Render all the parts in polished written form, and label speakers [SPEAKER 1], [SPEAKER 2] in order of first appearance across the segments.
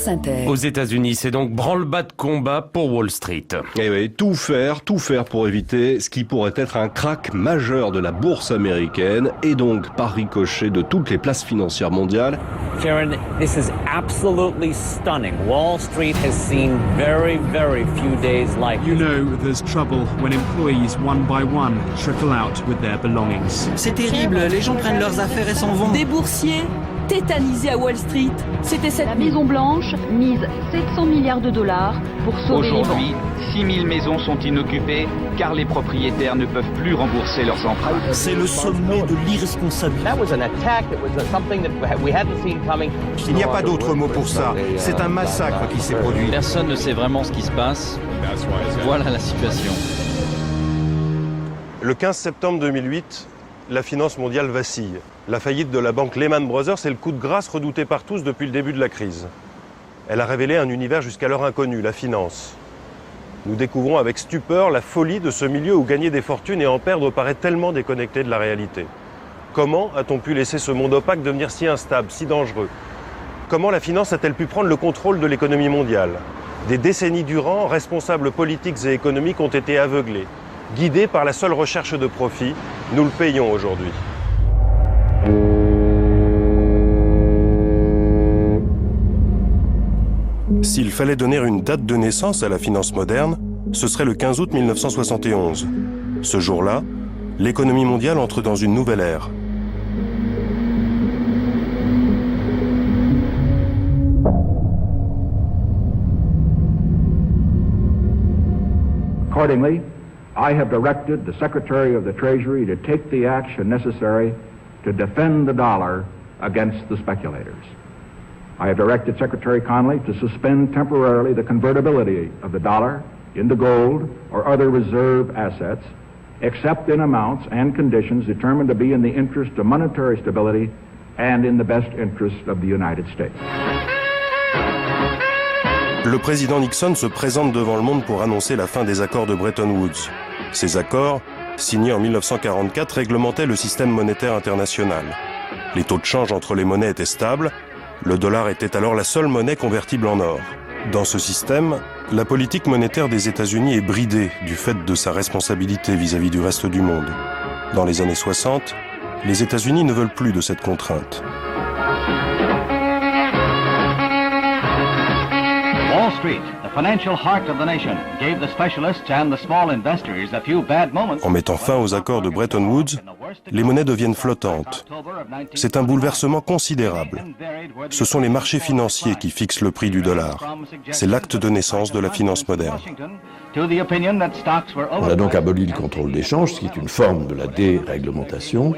[SPEAKER 1] France Inter.
[SPEAKER 2] Aux États-Unis, c'est donc branle-bas de combat pour Wall Street.
[SPEAKER 3] Et oui, tout faire pour éviter ce qui pourrait être un krach majeur de la bourse américaine et donc par ricochet de toutes les places financières mondiales.
[SPEAKER 4] Sharon, this is absolutely stunning. Wall Street has seen very, very few days like this.
[SPEAKER 5] You know there's trouble when employees one by one trickle out with their belongings.
[SPEAKER 6] C'est terrible, les gens prennent leurs affaires et s'en vont.
[SPEAKER 1] Des boursiers tétanisés à Wall Street. C'était cette
[SPEAKER 7] La Maison Blanche mise 700 milliards de dollars pour sauver les banques.
[SPEAKER 8] Aujourd'hui, 6000 maisons sont inoccupées car les propriétaires ne peuvent plus rembourser leurs emprunts.
[SPEAKER 6] C'est le sommet de l'irresponsabilité.
[SPEAKER 9] Il n'y a pas d'autre mot pour ça. C'est un massacre qui s'est produit.
[SPEAKER 10] Personne ne sait vraiment ce qui se passe. Voilà la situation.
[SPEAKER 11] Le 15 septembre 2008, la finance mondiale vacille. La faillite de la banque Lehman Brothers est le coup de grâce redouté par tous depuis le début de la crise. Elle a révélé un univers jusqu'alors inconnu, la finance. Nous découvrons avec stupeur la folie de ce milieu où gagner des fortunes et en perdre paraît tellement déconnecté de la réalité. Comment a-t-on pu laisser ce monde opaque devenir si instable, si dangereux? Comment la finance a-t-elle pu prendre le contrôle de l'économie mondiale? Des décennies durant, responsables politiques et économiques ont été aveuglés. Guidés par la seule recherche de profit, nous le payons aujourd'hui.
[SPEAKER 3] S'il fallait donner une date de naissance à la finance moderne, ce serait le 15 août 1971. Ce jour-là, l'économie mondiale entre dans une nouvelle ère.
[SPEAKER 12] Accordingly, I have directed the Secretary of the Treasury to take the action necessary to defend the dollar against the speculators. I have directed Secretary Connally to suspend temporarily the convertibility of the dollar into gold or other reserve assets, except in amounts and conditions determined to be in the interest of monetary stability and in the best interest of the United States.
[SPEAKER 3] Le président Nixon se présente devant le monde pour annoncer la fin des accords de Bretton Woods. Ces accords, signés en 1944, réglementaient le système monétaire international. Les taux de change entre les monnaies étaient stables. Le dollar était alors la seule monnaie convertible en or. Dans ce système, la politique monétaire des États-Unis est bridée du fait de sa responsabilité vis-à-vis du reste du monde. Dans les années 60, les États-Unis ne veulent plus de cette contrainte.
[SPEAKER 13] Wall Street, the financial heart of the nation, gave the specialists and the small investors a few bad moments.
[SPEAKER 3] En mettant fin aux accords de Bretton Woods, les monnaies deviennent flottantes. C'est un bouleversement considérable. Ce sont les marchés financiers qui fixent le prix du dollar. C'est l'acte de naissance de la finance moderne.
[SPEAKER 14] On a donc aboli le contrôle des changes, ce qui est une forme de la déréglementation.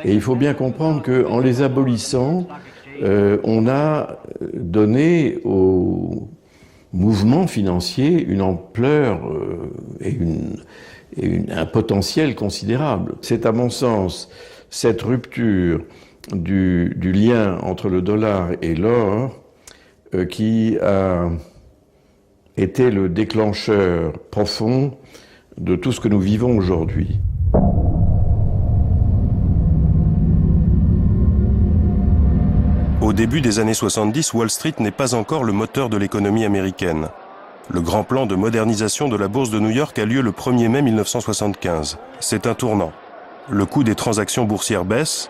[SPEAKER 14] Et il faut bien comprendre qu'en les abolissant, on a donné aux mouvements financiers une ampleur et un potentiel considérable. C'est à mon sens cette rupture du lien entre le dollar et l'or qui a été le déclencheur profond de tout ce que nous vivons aujourd'hui.
[SPEAKER 3] Au début des années 70, Wall Street n'est pas encore le moteur de l'économie américaine. Le grand plan de modernisation de la bourse de New York a lieu le 1er mai 1975. C'est un tournant. Le coût des transactions boursières baisse.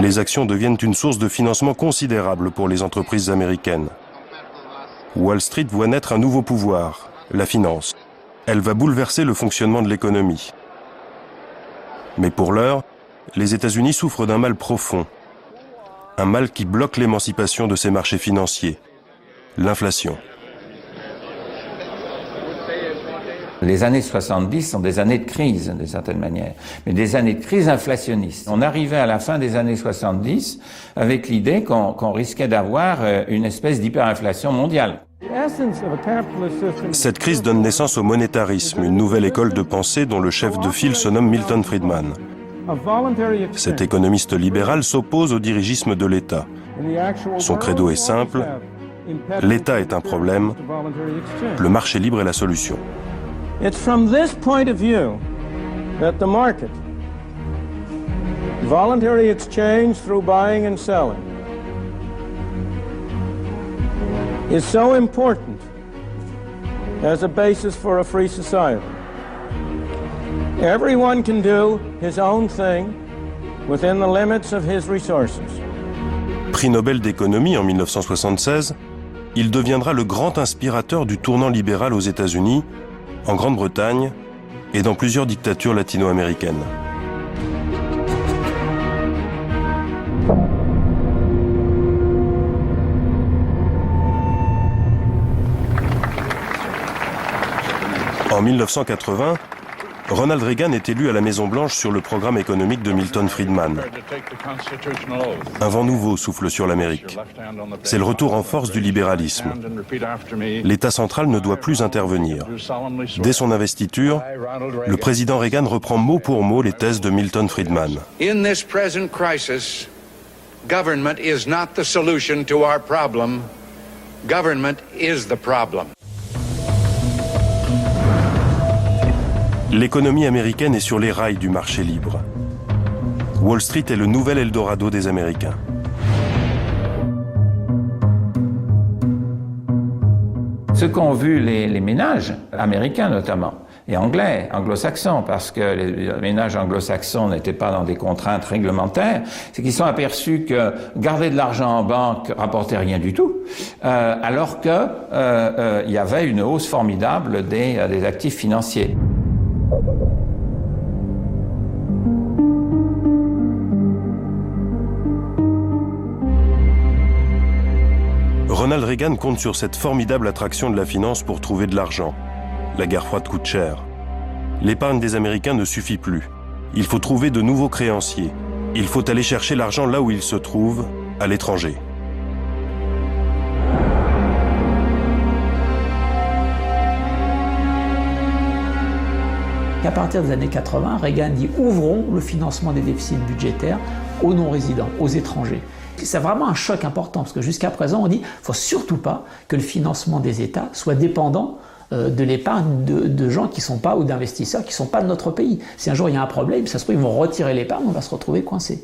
[SPEAKER 3] Les actions deviennent une source de financement considérable pour les entreprises américaines. Wall Street voit naître un nouveau pouvoir, la finance. Elle va bouleverser le fonctionnement de l'économie. Mais pour l'heure, les États-Unis souffrent d'un mal profond. Un mal qui bloque l'émancipation de ces marchés financiers. L'inflation.
[SPEAKER 15] Les années 70 sont des années de crise, d'une certaine manière, mais des années de crise inflationniste. On arrivait à la fin des années 70 avec l'idée qu'on risquait d'avoir une espèce d'hyperinflation mondiale.
[SPEAKER 3] Cette crise donne naissance au monétarisme, une nouvelle école de pensée dont le chef de file se nomme Milton Friedman. Cet économiste libéral s'oppose au dirigisme de l'État. Son credo est simple, l'État est un problème, le marché libre est la solution.
[SPEAKER 16] It's from this point of view that the market voluntary exchange through buying and selling is so important as a basis for a free society. Everyone can do his own thing within the limits of his resources.
[SPEAKER 3] Prix Nobel d'économie en 1976, il deviendra le grand inspirateur du tournant libéral aux États-Unis, en Grande-Bretagne et dans plusieurs dictatures latino-américaines. En 1980, Ronald Reagan est élu à la Maison-Blanche sur le programme économique de Milton Friedman. Un vent nouveau souffle sur l'Amérique. C'est le retour en force du libéralisme. L'État central ne doit plus intervenir. Dès son investiture, le président Reagan reprend mot pour mot les thèses de Milton Friedman.
[SPEAKER 17] In this present crisis, government is not the solution to our problem. Government is the problem.
[SPEAKER 3] L'économie américaine est sur les rails du marché libre. Wall Street est le nouvel Eldorado des Américains.
[SPEAKER 15] Ce qu'ont vu les ménages américains notamment, et anglais, anglo-saxons, parce que les ménages anglo-saxons n'étaient pas dans des contraintes réglementaires, c'est qu'ils sont aperçus que garder de l'argent en banque rapportait rien du tout, alors que il y avait une hausse formidable des actifs financiers.
[SPEAKER 3] Ronald Reagan compte sur cette formidable attraction de la finance pour trouver de l'argent. La guerre froide coûte cher. L'épargne des Américains ne suffit plus. Il faut trouver de nouveaux créanciers. Il faut aller chercher l'argent là où il se trouve, à l'étranger.
[SPEAKER 18] Et à partir des années 80, Reagan dit « ouvrons le financement des déficits budgétaires aux non-résidents, aux étrangers ». C'est vraiment un choc important, parce que jusqu'à présent, on dit qu'il ne faut surtout pas que le financement des États soit dépendant de l'épargne de gens qui ne sont pas, ou d'investisseurs qui ne sont pas de notre pays. Si un jour il y a un problème, ça se trouve, ils vont retirer l'épargne, on va se retrouver coincé.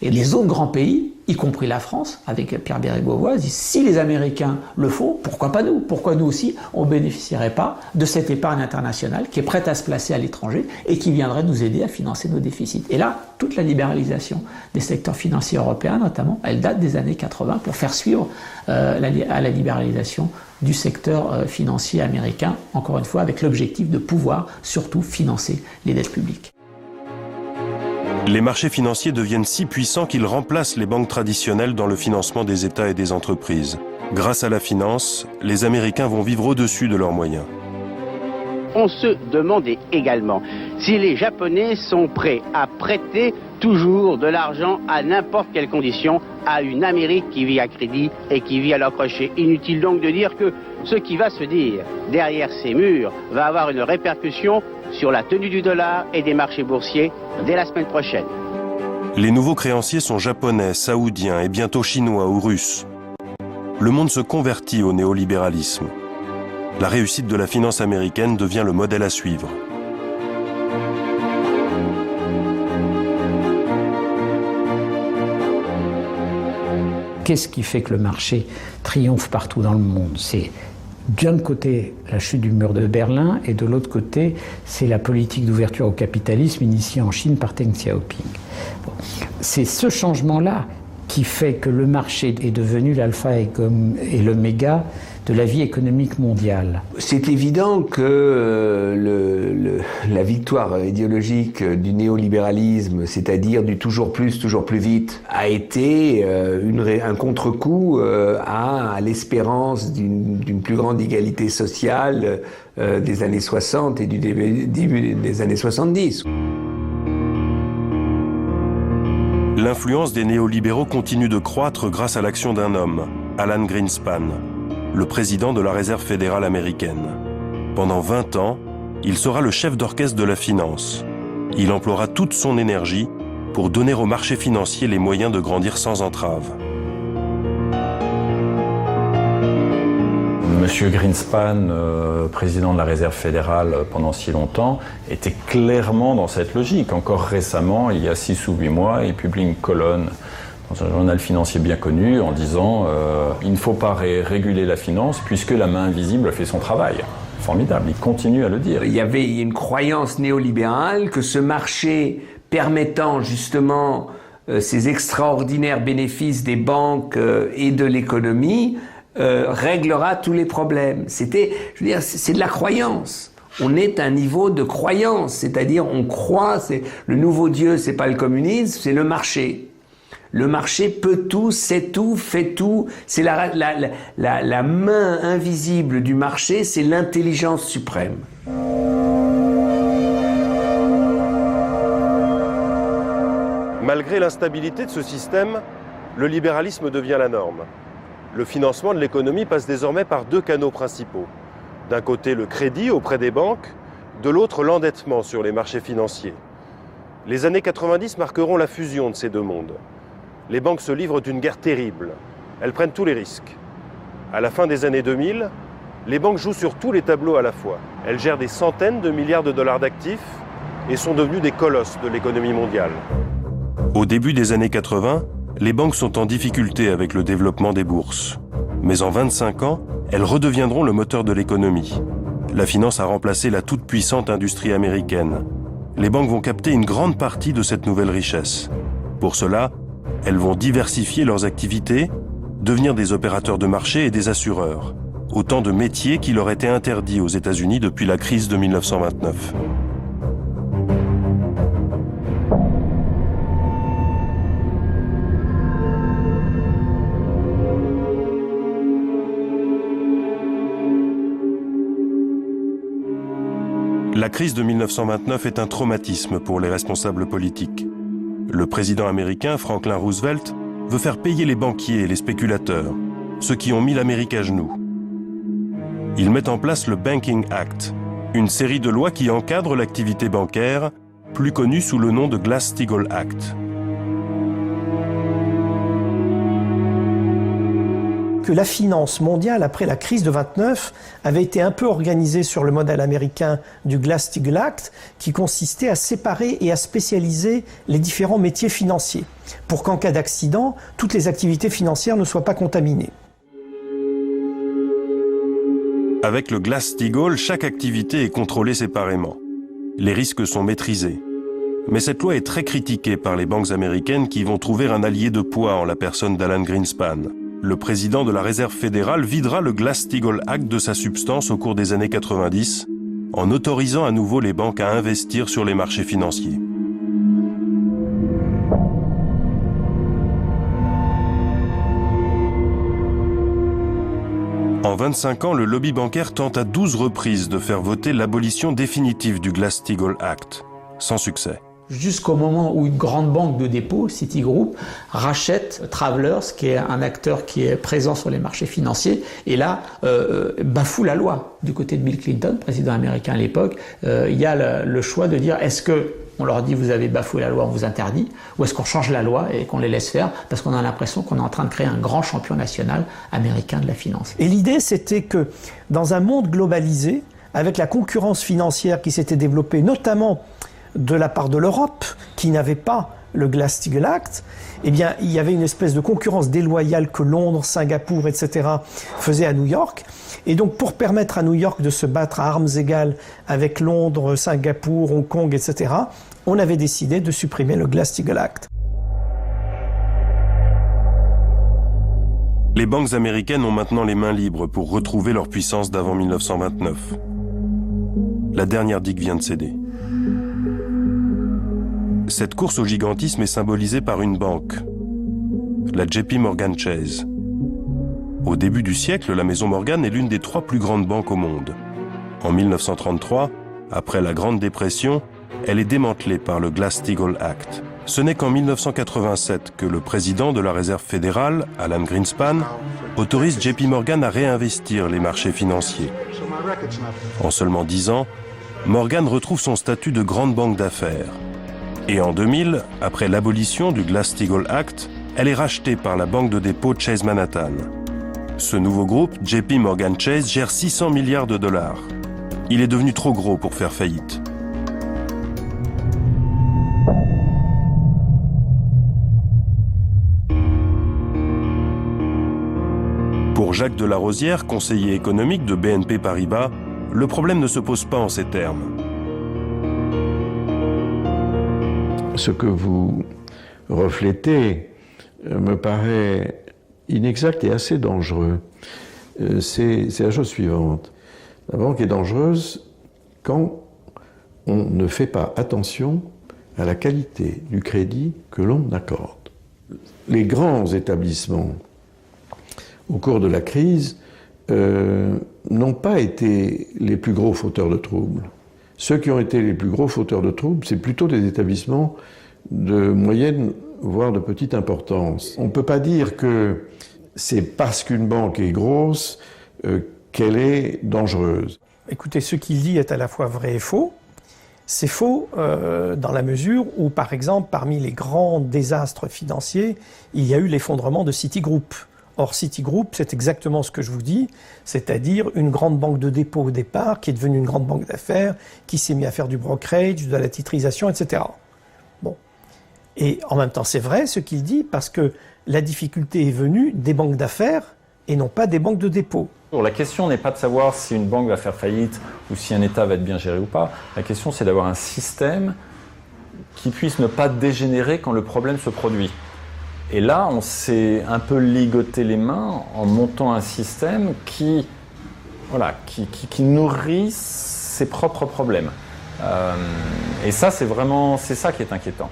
[SPEAKER 18] Et les autres grands pays, y compris la France, avec Pierre Bérégovoy, disent si les Américains le font, pourquoi pas nous? Pourquoi nous aussi, on ne bénéficierait pas de cette épargne internationale qui est prête à se placer à l'étranger et qui viendrait nous aider à financer nos déficits? Et là, toute la libéralisation des secteurs financiers européens, notamment, elle date des années 80 pour faire suivre à la libéralisation du secteur financier américain, encore une fois, avec l'objectif de pouvoir surtout financer les dettes publiques.
[SPEAKER 3] Les marchés financiers deviennent si puissants qu'ils remplacent les banques traditionnelles dans le financement des États et des entreprises. Grâce à la finance, les Américains vont vivre au-dessus de leurs moyens.
[SPEAKER 19] On se demandait également si les Japonais sont prêts à prêter toujours de l'argent à n'importe quelle condition à une Amérique qui vit à crédit et qui vit à leur crochet. Inutile donc de dire que ce qui va se dire derrière ces murs va avoir une répercussion sur la tenue du dollar et des marchés boursiers dès la semaine prochaine.
[SPEAKER 3] Les nouveaux créanciers sont japonais, saoudiens et bientôt chinois ou russes. Le monde se convertit au néolibéralisme. La réussite de la finance américaine devient le modèle à suivre.
[SPEAKER 18] Qu'est-ce qui fait que le marché triomphe partout dans le monde? C'est d'un côté la chute du mur de Berlin et de l'autre côté c'est la politique d'ouverture au capitalisme initiée en Chine par Deng Xiaoping. Bon. C'est ce changement-là qui fait que le marché est devenu l'alpha et l'oméga de la vie économique mondiale.
[SPEAKER 20] C'est évident que la victoire idéologique du néolibéralisme, c'est-à-dire du toujours plus vite, a été un contre-coup à l'espérance d'une plus grande égalité sociale des années 60 et du début des années 70.
[SPEAKER 3] L'influence des néolibéraux continue de croître grâce à l'action d'un homme, Alan Greenspan, le président de la Réserve fédérale américaine. Pendant 20 ans, il sera le chef d'orchestre de la finance. Il emploiera toute son énergie pour donner au marché financier les moyens de grandir sans entrave.
[SPEAKER 21] Monsieur Greenspan, président de la Réserve fédérale pendant si longtemps, était clairement dans cette logique. Encore récemment, il y a 6 ou 8 mois, il publie une colonne dans un journal financier bien connu en disant il ne faut pas réguler la finance puisque la main invisible fait son travail. Formidable, il continue à le dire.
[SPEAKER 20] Il y avait une croyance néolibérale que ce marché permettant justement ces extraordinaires bénéfices des banques et de l'économie réglera tous les problèmes. C'était, je veux dire, c'est de la croyance. On est à un niveau de croyance, c'est-à-dire on croit, c'est le nouveau Dieu, c'est pas le communisme, c'est le marché. Le marché peut tout, sait tout, fait tout. C'est la main invisible du marché, c'est l'intelligence suprême.
[SPEAKER 11] Malgré l'instabilité de ce système, le libéralisme devient la norme. Le financement de l'économie passe désormais par 2 canaux principaux. D'un côté, le crédit auprès des banques, de l'autre, l'endettement sur les marchés financiers. Les années 90 marqueront la fusion de ces 2 mondes. Les banques se livrent une guerre terrible. Elles prennent tous les risques. À la fin des années 2000, les banques jouent sur tous les tableaux à la fois. Elles gèrent des centaines de milliards de dollars d'actifs et sont devenues des colosses de l'économie mondiale.
[SPEAKER 3] Au début des années 80, les banques sont en difficulté avec le développement des bourses. Mais en 25 ans, elles redeviendront le moteur de l'économie. La finance a remplacé la toute-puissante industrie américaine. Les banques vont capter une grande partie de cette nouvelle richesse. Pour cela, elles vont diversifier leurs activités, devenir des opérateurs de marché et des assureurs. Autant de métiers qui leur étaient interdits aux États-Unis depuis la crise de 1929. La crise de 1929 est un traumatisme pour les responsables politiques. Le président américain Franklin Roosevelt veut faire payer les banquiers et les spéculateurs, ceux qui ont mis l'Amérique à genoux. Il met en place le Banking Act, une série de lois qui encadrent l'activité bancaire, plus connue sous le nom de Glass-Steagall Act.
[SPEAKER 22] Que la finance mondiale, après la crise de 29, avait été un peu organisée sur le modèle américain du Glass-Steagall Act, qui consistait à séparer et à spécialiser les différents métiers financiers, pour qu'en cas d'accident, toutes les activités financières ne soient pas contaminées.
[SPEAKER 3] Avec le Glass-Steagall, chaque activité est contrôlée séparément. Les risques sont maîtrisés. Mais cette loi est très critiquée par les banques américaines qui vont trouver un allié de poids en la personne d'Alan Greenspan. Le président de la Réserve fédérale videra le Glass-Steagall Act de sa substance au cours des années 90, en autorisant à nouveau les banques à investir sur les marchés financiers. En 25 ans, le lobby bancaire tente à 12 reprises de faire voter l'abolition définitive du Glass-Steagall Act, sans succès.
[SPEAKER 18] Jusqu'au moment où une grande banque de dépôt, Citigroup, rachète Travelers, qui est un acteur qui est présent sur les marchés financiers, et là, bafoue la loi. Du côté de Bill Clinton, président américain à l'époque, il y a le choix de dire, est-ce que on leur dit vous avez bafoué la loi, on vous interdit, ou est-ce qu'on change la loi et qu'on les laisse faire, parce qu'on a l'impression qu'on est en train de créer un grand champion national américain de la finance.
[SPEAKER 22] Et l'idée, c'était que dans un monde globalisé, avec la concurrence financière qui s'était développée, notamment de la part de l'Europe, qui n'avait pas le Glass-Steagall Act, eh bien, il y avait une espèce de concurrence déloyale que Londres, Singapour, etc. faisaient à New York. Et donc, pour permettre à New York de se battre à armes égales avec Londres, Singapour, Hong Kong, etc., on avait décidé de supprimer le Glass-Steagall Act.
[SPEAKER 3] Les banques américaines ont maintenant les mains libres pour retrouver leur puissance d'avant 1929. La dernière digue vient de céder. Cette course au gigantisme est symbolisée par une banque, la JP Morgan Chase. Au début du siècle, la maison Morgan est l'une des 3 plus grandes banques au monde. En 1933, après la Grande Dépression, elle est démantelée par le Glass-Steagall Act. Ce n'est qu'en 1987 que le président de la Réserve fédérale, Alan Greenspan, autorise JP Morgan à réinvestir les marchés financiers. En seulement 10 ans, Morgan retrouve son statut de grande banque d'affaires. Et en 2000, après l'abolition du Glass-Steagall Act, elle est rachetée par la banque de dépôt Chase Manhattan. Ce nouveau groupe, JP Morgan Chase, gère 600 milliards de dollars. Il est devenu trop gros pour faire faillite. Pour Jacques Delarosière, conseiller économique de BNP Paribas, le problème ne se pose pas en ces termes.
[SPEAKER 14] Ce que vous reflétez me paraît inexact et assez dangereux. C'est la chose suivante. La banque est dangereuse quand on ne fait pas attention à la qualité du crédit que l'on accorde. Les grands établissements, au cours de la crise, n'ont pas été les plus gros fauteurs de troubles. Ceux qui ont été les plus gros fauteurs de troubles, c'est plutôt des établissements de moyenne, voire de petite importance. On ne peut pas dire que c'est parce qu'une banque est grosse qu'elle est dangereuse.
[SPEAKER 22] Écoutez, ce qu'il dit est à la fois vrai et faux. C'est faux dans la mesure où, par exemple, parmi les grands désastres financiers, il y a eu l'effondrement de Citigroup. Or, Citigroup, c'est exactement ce que je vous dis, c'est-à-dire une grande banque de dépôt au départ, qui est devenue une grande banque d'affaires, qui s'est mis à faire du brokerage, de la titrisation, etc. Bon. Et en même temps, c'est vrai ce qu'il dit, parce que la difficulté est venue des banques d'affaires et non pas des banques de dépôt.
[SPEAKER 21] La question n'est pas de savoir si une banque va faire faillite ou si un État va être bien géré ou pas. La question, c'est d'avoir un système qui puisse ne pas dégénérer quand le problème se produit. Et là, on s'est un peu ligoté les mains en montant un système qui nourrit ses propres problèmes. Et ça, c'est ça qui est inquiétant.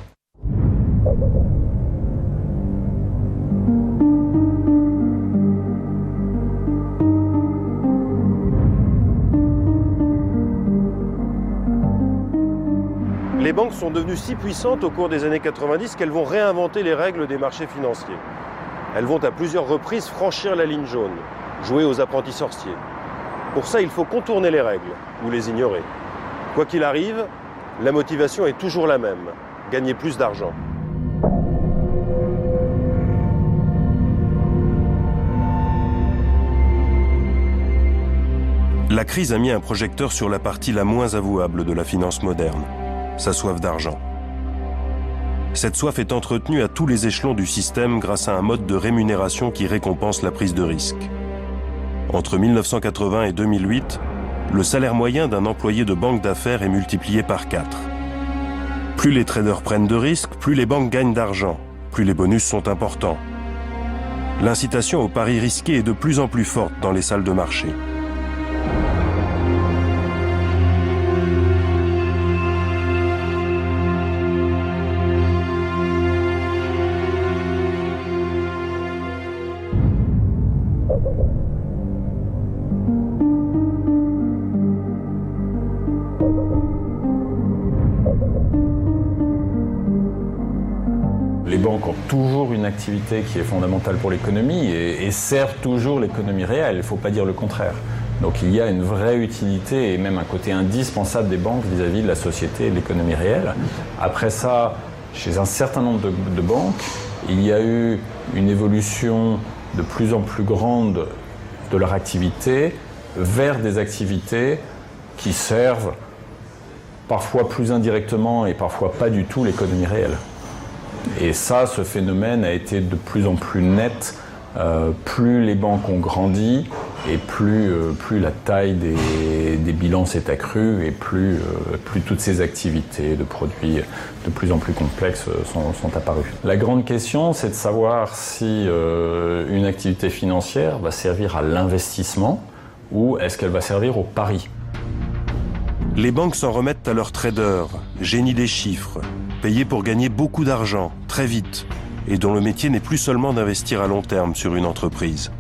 [SPEAKER 11] Les banques sont devenues si puissantes au cours des années 90 qu'elles vont réinventer les règles des marchés financiers. Elles vont à plusieurs reprises franchir la ligne jaune, jouer aux apprentis sorciers. Pour ça, il faut contourner les règles ou les ignorer. Quoi qu'il arrive, la motivation est toujours la même, gagner plus d'argent.
[SPEAKER 3] La crise a mis un projecteur sur la partie la moins avouable de la finance moderne, sa soif d'argent. Cette soif est entretenue à tous les échelons du système grâce à un mode de rémunération qui récompense la prise de risque. Entre 1980 et 2008, le salaire moyen d'un employé de banque d'affaires est multiplié par 4. Plus les traders prennent de risques, plus les banques gagnent d'argent, plus les bonus sont importants. L'incitation au pari risqué est de plus en plus forte dans les salles de marché.
[SPEAKER 21] Les banques ont toujours une activité qui est fondamentale pour l'économie et servent toujours l'économie réelle, il ne faut pas dire le contraire. Donc il y a une vraie utilité et même un côté indispensable des banques vis-à-vis de la société et de l'économie réelle. Après ça, chez un certain nombre de banques, il y a eu une évolution de plus en plus grande de leur activité vers des activités qui servent parfois plus indirectement et parfois pas du tout l'économie réelle. Et ça, ce phénomène a été de plus en plus net. Plus les banques ont grandi et plus la taille des bilans s'est accrue et plus toutes ces activités de produits de plus en plus complexes sont apparues. La grande question, c'est de savoir si une activité financière va servir à l'investissement ou est-ce qu'elle va servir au pari.
[SPEAKER 3] Les banques s'en remettent à leurs traders, génies des chiffres, payés pour gagner beaucoup d'argent, très vite, et dont le métier n'est plus seulement d'investir à long terme sur une entreprise.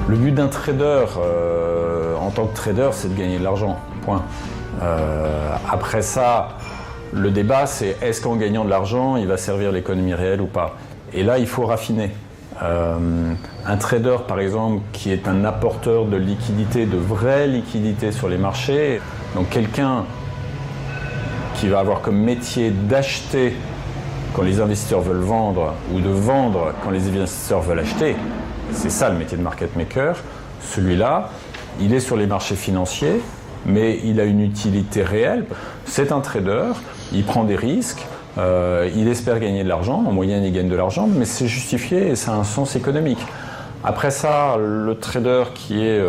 [SPEAKER 21] Le but d'un trader, en tant que trader, c'est de gagner de l'argent, point. Après ça, le débat, c'est est-ce qu'en gagnant de l'argent, il va servir l'économie réelle ou pas? Et là, il faut raffiner. Un trader, par exemple, qui est un apporteur de liquidité, de vraie liquidité sur les marchés, donc quelqu'un qui va avoir comme métier d'acheter quand les investisseurs veulent vendre ou de vendre quand les investisseurs veulent acheter, c'est ça le métier de market maker, celui-là, il est sur les marchés financiers, mais il a une utilité réelle. C'est un trader, il prend des risques, il espère gagner de l'argent, en moyenne il gagne de l'argent, mais c'est justifié et ça a un sens économique. Après ça, le trader qui est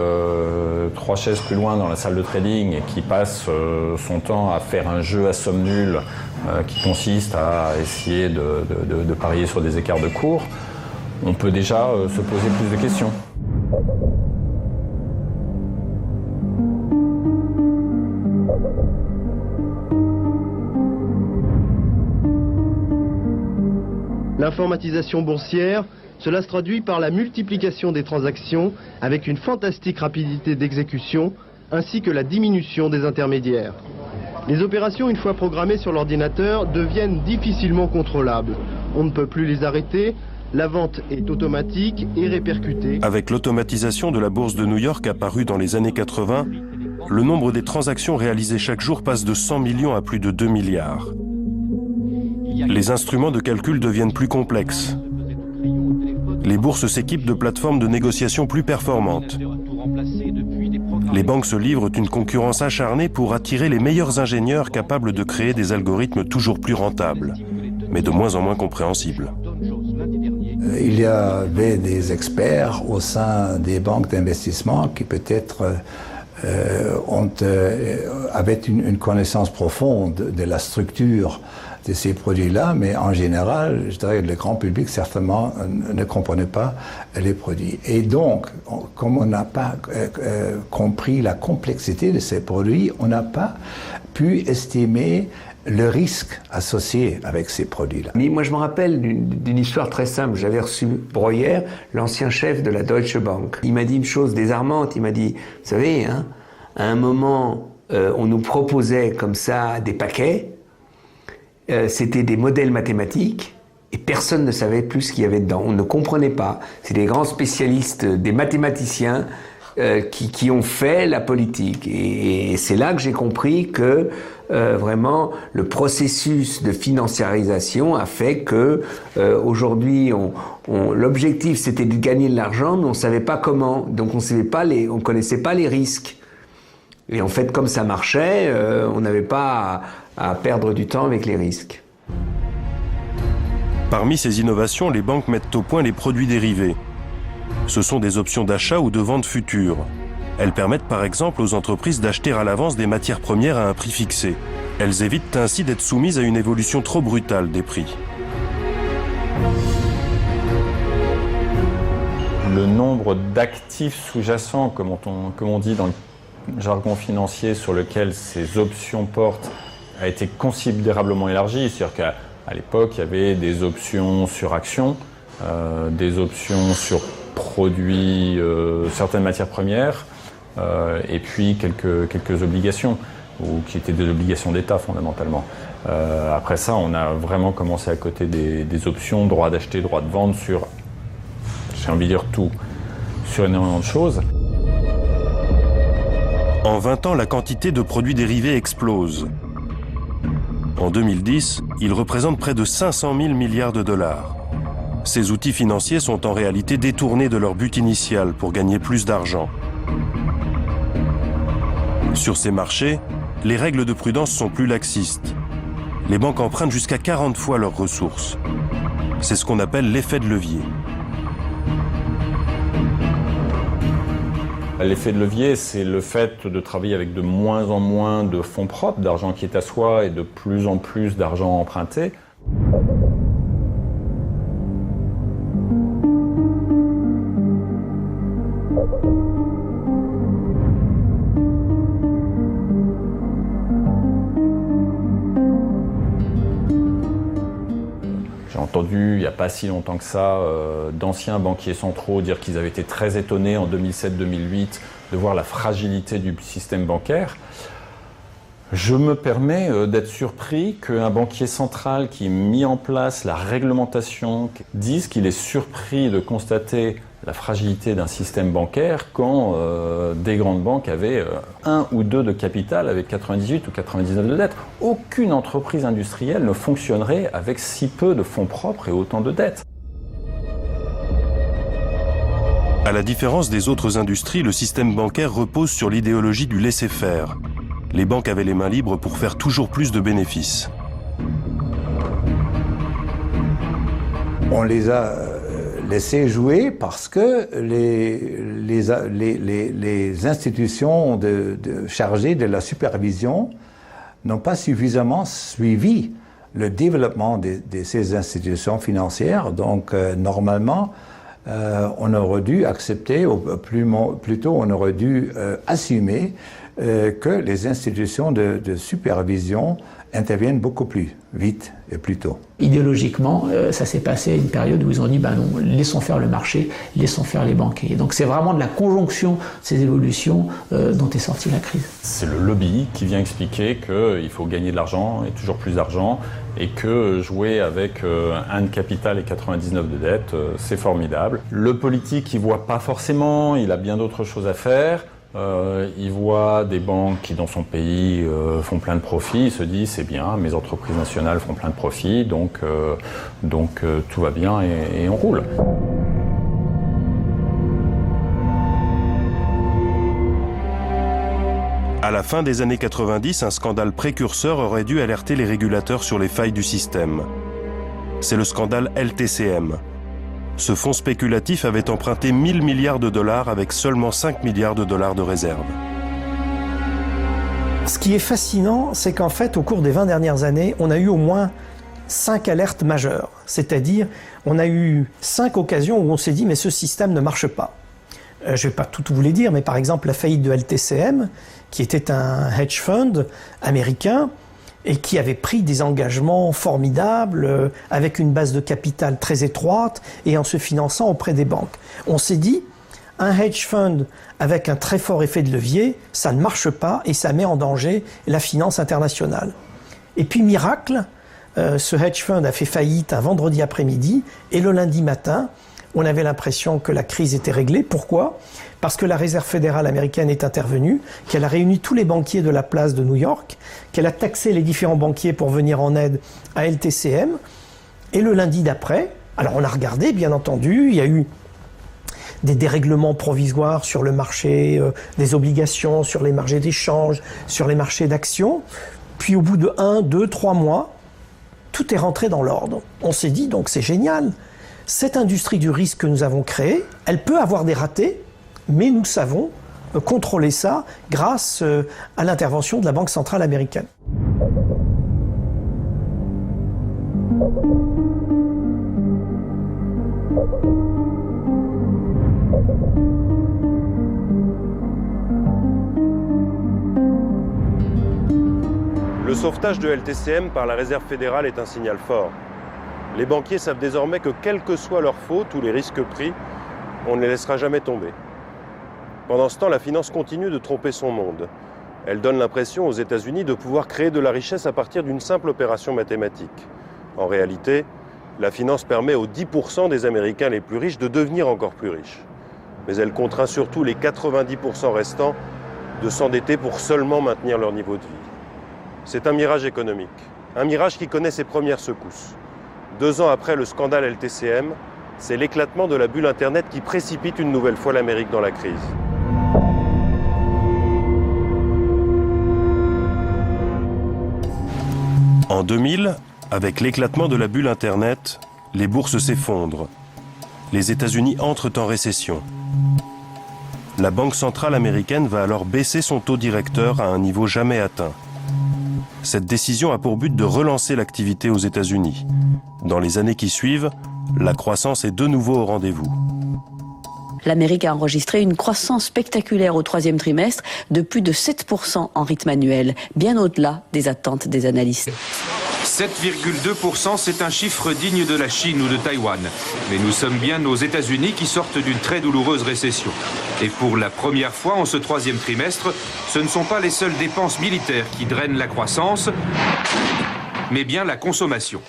[SPEAKER 21] 3 chaises plus loin dans la salle de trading et qui passe son temps à faire un jeu à somme nulle qui consiste à essayer de parier sur des écarts de cours, on peut déjà se poser plus de questions.
[SPEAKER 2] L'informatisation boursière, cela se traduit par la multiplication des transactions avec une fantastique rapidité d'exécution ainsi que la diminution des intermédiaires. Les opérations, une fois programmées sur l'ordinateur, deviennent difficilement contrôlables. On ne peut plus les arrêter, la vente est automatique et répercutée.
[SPEAKER 3] Avec l'automatisation de la bourse de New York apparue dans les années 80, le nombre des transactions réalisées chaque jour passe de 100 millions à plus de 2 milliards. Les instruments de calcul deviennent plus complexes. Les bourses s'équipent de plateformes de négociation plus performantes. Les banques se livrent une concurrence acharnée pour attirer les meilleurs ingénieurs capables de créer des algorithmes toujours plus rentables, mais de moins en moins compréhensibles.
[SPEAKER 4] Il y avait des experts au sein des banques d'investissement qui peut-être avaient une connaissance profonde de la structure de ces produits-là, mais en général, je dirais que le grand public certainement ne comprenait pas les produits. Et donc, comme on n'a pas compris la complexité de ces produits, on n'a pas pu estimer le risque associé avec ces produits-là.
[SPEAKER 20] Mais moi, je me rappelle d'une histoire très simple. J'avais reçu Breuer, l'ancien chef de la Deutsche Bank. Il m'a dit une chose désarmante. Il m'a dit, vous savez, hein, à un moment, on nous proposait comme ça des paquets. C'était des modèles mathématiques et personne ne savait plus ce qu'il y avait dedans. On ne comprenait pas. C'est des grands spécialistes, des mathématiciens qui ont fait la politique. Et c'est là que j'ai compris que vraiment le processus de financiarisation a fait que aujourd'hui l'objectif c'était de gagner de l'argent, mais on savait pas comment. Donc on connaissait pas les risques. Et en fait, comme ça marchait, on n'avait pas à perdre du temps avec les risques.
[SPEAKER 3] Parmi ces innovations, les banques mettent au point les produits dérivés. Ce sont des options d'achat ou de vente future. Elles permettent par exemple aux entreprises d'acheter à l'avance des matières premières à un prix fixé. Elles évitent ainsi d'être soumises à une évolution trop brutale des prix.
[SPEAKER 21] Le nombre d'actifs sous-jacents, comme on dit dans le jargon financier, sur lequel ces options portent, a été considérablement élargi. C'est-à-dire qu'à l'époque, il y avait des options sur actions, des options sur produits, certaines matières premières, et puis quelques obligations, ou qui étaient des obligations d'État fondamentalement. Après ça, on a vraiment commencé à coter des options, droit d'acheter, droit de vendre sur, j'ai envie de dire tout, sur énormément de choses.
[SPEAKER 3] En 20 ans, la quantité de produits dérivés explose. En 2010, ils représentent près de 500 000 milliards de dollars. Ces outils financiers sont en réalité détournés de leur but initial pour gagner plus d'argent. Sur ces marchés, les règles de prudence sont plus laxistes. Les banques empruntent jusqu'à 40 fois leurs ressources. C'est ce qu'on appelle l'effet de levier.
[SPEAKER 21] L'effet de levier, c'est le fait de travailler avec de moins en moins de fonds propres, d'argent qui est à soi et de plus en plus d'argent emprunté. J'ai entendu, il n'y a pas si longtemps que ça, d'anciens banquiers centraux dire qu'ils avaient été très étonnés en 2007-2008 de voir la fragilité du système bancaire. Je me permets d'être surpris qu'un banquier central qui a mis en place la réglementation dise qu'il est surpris de constater la fragilité d'un système bancaire quand des grandes banques avaient 1 ou 2 de capital avec 98 ou 99 de dette. Aucune entreprise industrielle ne fonctionnerait avec si peu de fonds propres et autant de dettes.
[SPEAKER 3] À la différence des autres industries, le système bancaire repose sur l'idéologie du laisser-faire. Les banques avaient les mains libres pour faire toujours plus de bénéfices.
[SPEAKER 4] On les a laissés jouer parce que les institutions chargées de la supervision n'ont pas suffisamment suivi le développement de ces institutions financières. Donc, normalement, on aurait dû accepter, ou plutôt on aurait dû assumer que les institutions de supervision interviennent beaucoup plus vite et plus tôt.
[SPEAKER 18] Idéologiquement, ça s'est passé à une période où ils ont dit non, laissons faire le marché, laissons faire les banquiers. Donc c'est vraiment de la conjonction de ces évolutions dont est sortie la crise.
[SPEAKER 21] C'est le lobby qui vient expliquer qu'il faut gagner de l'argent et toujours plus d'argent et que jouer avec 1 de capital et 99 de dette, c'est formidable. Le politique, il voit pas forcément, il a bien d'autres choses à faire. Il voit des banques qui, dans son pays, font plein de profits. Il se dit, c'est bien, mes entreprises nationales font plein de profits, donc tout va bien et on roule.
[SPEAKER 3] À la fin des années 90, un scandale précurseur aurait dû alerter les régulateurs sur les failles du système. C'est le scandale LTCM. Ce fonds spéculatif avait emprunté 1 000 milliards de dollars avec seulement 5 milliards de dollars de réserve.
[SPEAKER 22] Ce qui est fascinant, c'est qu'en fait, au cours des 20 dernières années, on a eu au moins 5 alertes majeures. C'est-à-dire, on a eu 5 occasions où on s'est dit « mais ce système ne marche pas ». Je ne vais pas tout vous les dire, mais par exemple la faillite de LTCM, qui était un hedge fund américain, et qui avait pris des engagements formidables avec une base de capital très étroite et en se finançant auprès des banques. On s'est dit, un hedge fund avec un très fort effet de levier, ça ne marche pas et ça met en danger la finance internationale. Et puis miracle, ce hedge fund a fait faillite un vendredi après-midi et le lundi matin, on avait l'impression que la crise était réglée. Pourquoi ? Parce que la Réserve fédérale américaine est intervenue, qu'elle a réuni tous les banquiers de la place de New York, qu'elle a taxé les différents banquiers pour venir en aide à LTCM. Et le lundi d'après, alors on a regardé, bien entendu, il y a eu des dérèglements provisoires sur le marché des obligations, sur les marchés d'échange, sur les marchés d'actions. Puis au bout de 1, 2, 3 mois, tout est rentré dans l'ordre. On s'est dit, donc c'est génial. Cette industrie du risque que nous avons créée, elle peut avoir des ratés, mais nous savons contrôler ça grâce à l'intervention de la Banque centrale américaine.
[SPEAKER 11] Le sauvetage de LTCM par la Réserve fédérale est un signal fort. Les banquiers savent désormais que quelle que soit leur faute ou les risques pris, on ne les laissera jamais tomber. Pendant ce temps, la finance continue de tromper son monde. Elle donne l'impression aux États-Unis de pouvoir créer de la richesse à partir d'une simple opération mathématique. En réalité, la finance permet aux 10% des Américains les plus riches de devenir encore plus riches. Mais elle contraint surtout les 90% restants de s'endetter pour seulement maintenir leur niveau de vie. C'est un mirage économique, un mirage qui connaît ses premières secousses. 2 ans après le scandale LTCM, c'est l'éclatement de la bulle Internet qui précipite une nouvelle fois l'Amérique dans la crise.
[SPEAKER 3] En 2000, avec l'éclatement de la bulle Internet, les bourses s'effondrent. Les États-Unis entrent en récession. La Banque centrale américaine va alors baisser son taux directeur à un niveau jamais atteint. Cette décision a pour but de relancer l'activité aux États-Unis. Dans les années qui suivent, la croissance est de nouveau au rendez-vous.
[SPEAKER 1] L'Amérique a enregistré une croissance spectaculaire au 3e trimestre de plus de 7% en rythme annuel, bien au-delà des attentes des analystes.
[SPEAKER 5] 7,2%, c'est un chiffre digne de la Chine ou de Taïwan. Mais nous sommes bien aux États-Unis qui sortent d'une très douloureuse récession. Et pour la première fois en ce troisième trimestre, ce ne sont pas les seules dépenses militaires qui drainent la croissance, mais bien la consommation.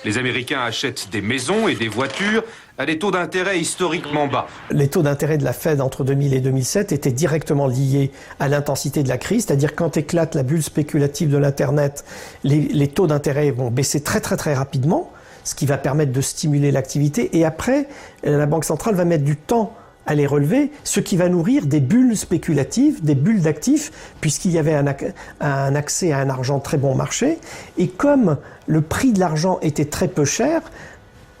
[SPEAKER 5] Les Américains achètent des maisons et des voitures à des taux d'intérêt historiquement bas.
[SPEAKER 22] Les taux d'intérêt de la Fed entre 2000 et 2007 étaient directement liés à l'intensité de la crise, c'est-à-dire quand éclate la bulle spéculative de l'Internet, les taux d'intérêt vont baisser très rapidement, ce qui va permettre de stimuler l'activité. Et après, la Banque centrale va mettre du temps à les relever, ce qui va nourrir des bulles spéculatives, des bulles d'actifs, puisqu'il y avait un accès à un argent très bon marché. Et comme le prix de l'argent était très peu cher,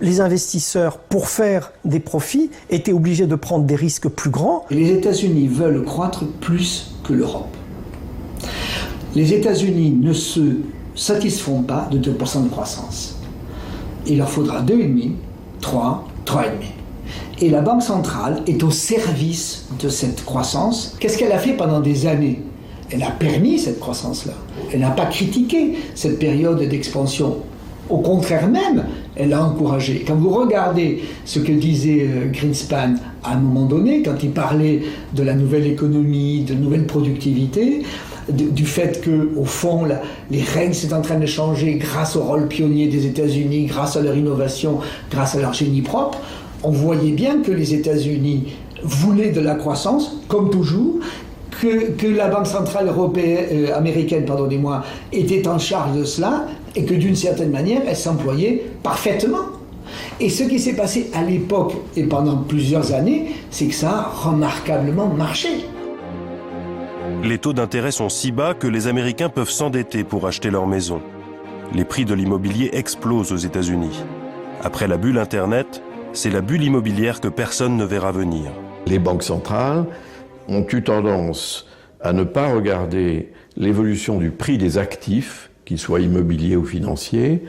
[SPEAKER 22] les investisseurs, pour faire des profits, étaient obligés de prendre des risques plus grands.
[SPEAKER 7] Les États-Unis veulent croître plus que l'Europe. Les États-Unis ne se satisfont pas de 2% de croissance. Il leur faudra 2,5, 3, 3,5. Et la Banque centrale est au service de cette croissance. Qu'est-ce qu'elle a fait pendant des années? Elle a permis cette croissance-là. Elle n'a pas critiqué cette période d'expansion. Au contraire même, elle l'a encouragée. Quand vous regardez ce que disait Greenspan à un moment donné, quand il parlait de la nouvelle économie, de nouvelle productivité, du fait que, au fond, les règles sont en train de changer grâce au rôle pionnier des États-Unis, grâce à leur innovation, grâce à leur génie propre, on voyait bien que les États-Unis voulaient de la croissance, comme toujours, que la Banque centrale américaine était en charge de cela, et que d'une certaine manière, elle s'employait parfaitement. Et ce qui s'est passé à l'époque, et pendant plusieurs années, c'est que ça a remarquablement marché.
[SPEAKER 3] Les taux d'intérêt sont si bas que les Américains peuvent s'endetter pour acheter leur maison. Les prix de l'immobilier explosent aux États-Unis. Après la bulle Internet, c'est la bulle immobilière que personne ne verra venir.
[SPEAKER 14] Les banques centrales ont eu tendance à ne pas regarder l'évolution du prix des actifs, qu'ils soient immobiliers ou financiers,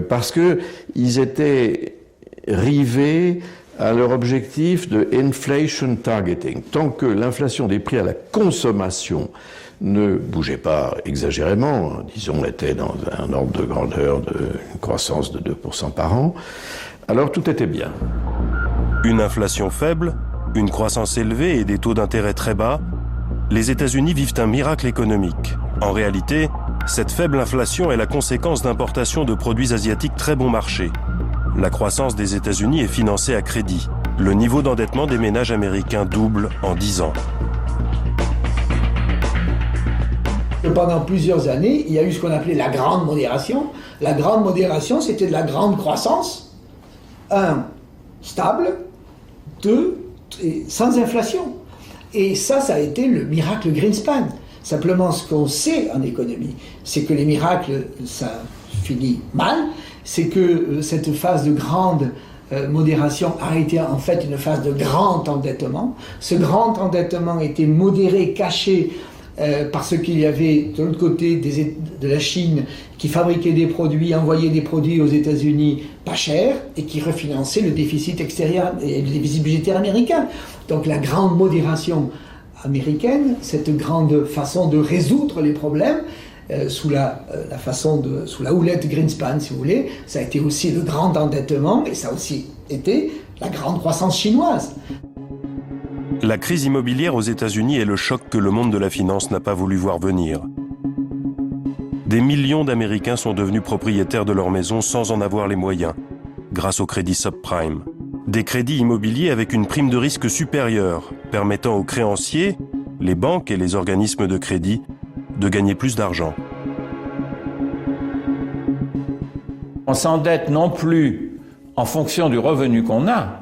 [SPEAKER 14] parce qu'ils étaient rivés à leur objectif de inflation targeting. Tant que l'inflation des prix à la consommation ne bougeait pas exagérément, disons, était dans un ordre de grandeur d'une croissance de 2% par an, alors tout était bien.
[SPEAKER 3] Une inflation faible, une croissance élevée et des taux d'intérêt très bas, les États-Unis vivent un miracle économique. En réalité, cette faible inflation est la conséquence d'importations de produits asiatiques très bon marché. La croissance des États-Unis est financée à crédit. Le niveau d'endettement des ménages américains double en 10 ans.
[SPEAKER 7] Pendant plusieurs années, il y a eu ce qu'on appelait la grande modération. La grande modération, c'était de la grande croissance. 1, stable. 2, sans inflation. Et ça a été le miracle Greenspan. Simplement, ce qu'on sait en économie, c'est que les miracles, ça finit mal. C'est que cette phase de grande modération a été en fait une phase de grand endettement. Ce grand endettement était modéré, caché, parce qu'il y avait de l'autre côté de la Chine qui fabriquait des produits, envoyait des produits aux États-Unis pas chers et qui refinançait le déficit extérieur et le déficit budgétaire américain. Donc la grande modération américaine, cette grande façon de résoudre les problèmes, sous la houlette Greenspan, si vous voulez, ça a été aussi le grand endettement et ça a aussi été la grande croissance chinoise.
[SPEAKER 3] La crise immobilière aux États-Unis est le choc que le monde de la finance n'a pas voulu voir venir. Des millions d'Américains sont devenus propriétaires de leur maison sans en avoir les moyens, grâce au crédit subprime. Des crédits immobiliers avec une prime de risque supérieure, permettant aux créanciers, les banques et les organismes de crédit, de gagner plus d'argent.
[SPEAKER 15] On s'endette non plus en fonction du revenu qu'on a,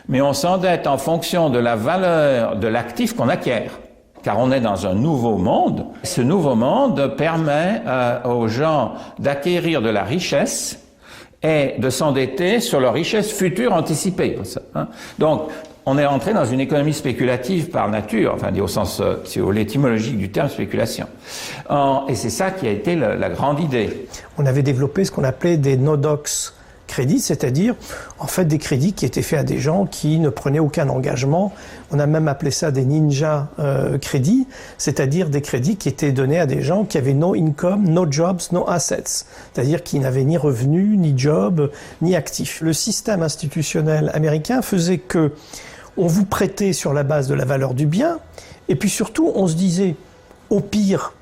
[SPEAKER 15] mais on s'endette en fonction de la valeur de l'actif qu'on acquiert. Car on est dans un nouveau monde. Ce nouveau monde permet aux gens d'acquérir de la richesse et de s'endetter sur leur richesse future anticipée. Donc, on est entré dans une économie spéculative par nature, enfin, au sens, si vous voulez, étymologique du terme spéculation. Et c'est ça qui a été la grande idée.
[SPEAKER 22] On avait développé ce qu'on appelait des no-docs crédits, c'est-à-dire en fait des crédits qui étaient faits à des gens qui ne prenaient aucun engagement. On a même appelé ça des ninja crédits, c'est-à-dire des crédits qui étaient donnés à des gens qui avaient no income, no jobs, no assets, c'est-à-dire qui n'avaient ni revenus, ni job, ni actifs. Le système institutionnel américain faisait que on vous prêtait sur la base de la valeur du bien, et puis surtout on se disait, au pire,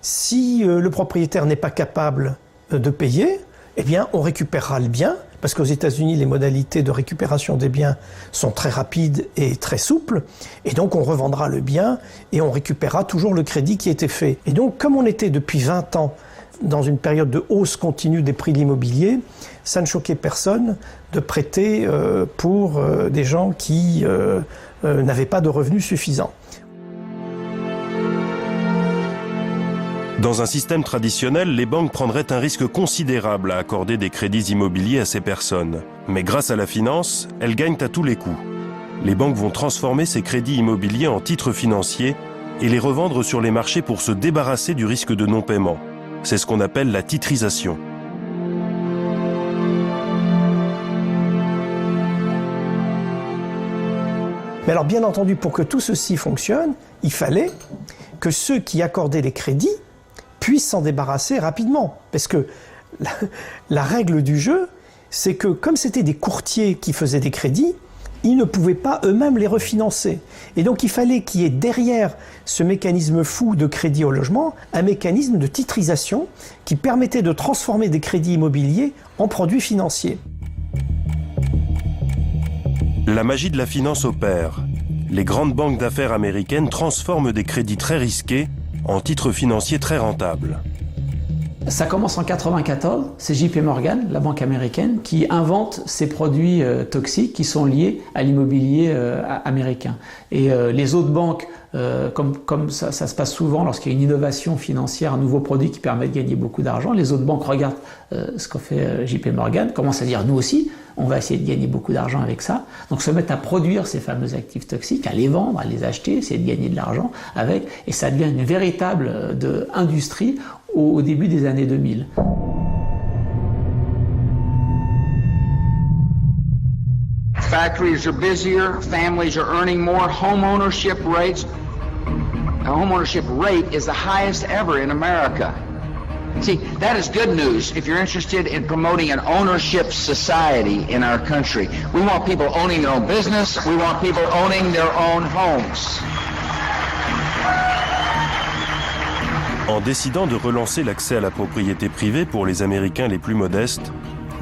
[SPEAKER 22] si le propriétaire n'est pas capable de payer, eh bien on récupérera le bien, parce qu'aux États-Unis les modalités de récupération des biens sont très rapides et très souples, et donc on revendra le bien et on récupérera toujours le crédit qui était fait. Et donc comme on était depuis 20 ans dans une période de hausse continue des prix de l'immobilier, ça ne choquait personne de prêter pour des gens qui n'avaient pas de revenus suffisants.
[SPEAKER 3] Dans un système traditionnel, les banques prendraient un risque considérable à accorder des crédits immobiliers à ces personnes. Mais grâce à la finance, elles gagnent à tous les coups. Les banques vont transformer ces crédits immobiliers en titres financiers et les revendre sur les marchés pour se débarrasser du risque de non-paiement. C'est ce qu'on appelle la titrisation.
[SPEAKER 22] Mais alors bien entendu, pour que tout ceci fonctionne, il fallait que ceux qui accordaient les crédits puissent s'en débarrasser rapidement. Parce que la règle du jeu, c'est que comme c'était des courtiers qui faisaient des crédits, ils ne pouvaient pas eux-mêmes les refinancer. Et donc il fallait qu'il y ait derrière ce mécanisme fou de crédit au logement, un mécanisme de titrisation qui permettait de transformer des crédits immobiliers en produits financiers.
[SPEAKER 3] La magie de la finance opère. Les grandes banques d'affaires américaines transforment des crédits très risqués en titres financiers très rentables.
[SPEAKER 18] Ça commence en 1994, c'est JP Morgan, la banque américaine, qui invente ces produits toxiques qui sont liés à l'immobilier américain. Et les autres banques, comme ça se passe souvent lorsqu'il y a une innovation financière, un nouveau produit qui permet de gagner beaucoup d'argent, les autres banques regardent ce qu'a fait JP Morgan, commencent à dire nous aussi, on va essayer de gagner beaucoup d'argent avec ça. Donc se mettent à produire ces fameux actifs toxiques, à les vendre, à les acheter, essayer de gagner de l'argent avec, et ça devient une véritable industrie au début des années 2000.
[SPEAKER 6] Factories are busier, families are earning more, home ownership rate is the highest ever in America. See, that is good news if you're interested in promoting an ownership society in our country. We want people owning their own business, we want people owning their own homes.
[SPEAKER 3] En décidant de relancer l'accès à la propriété privée pour les Américains les plus modestes,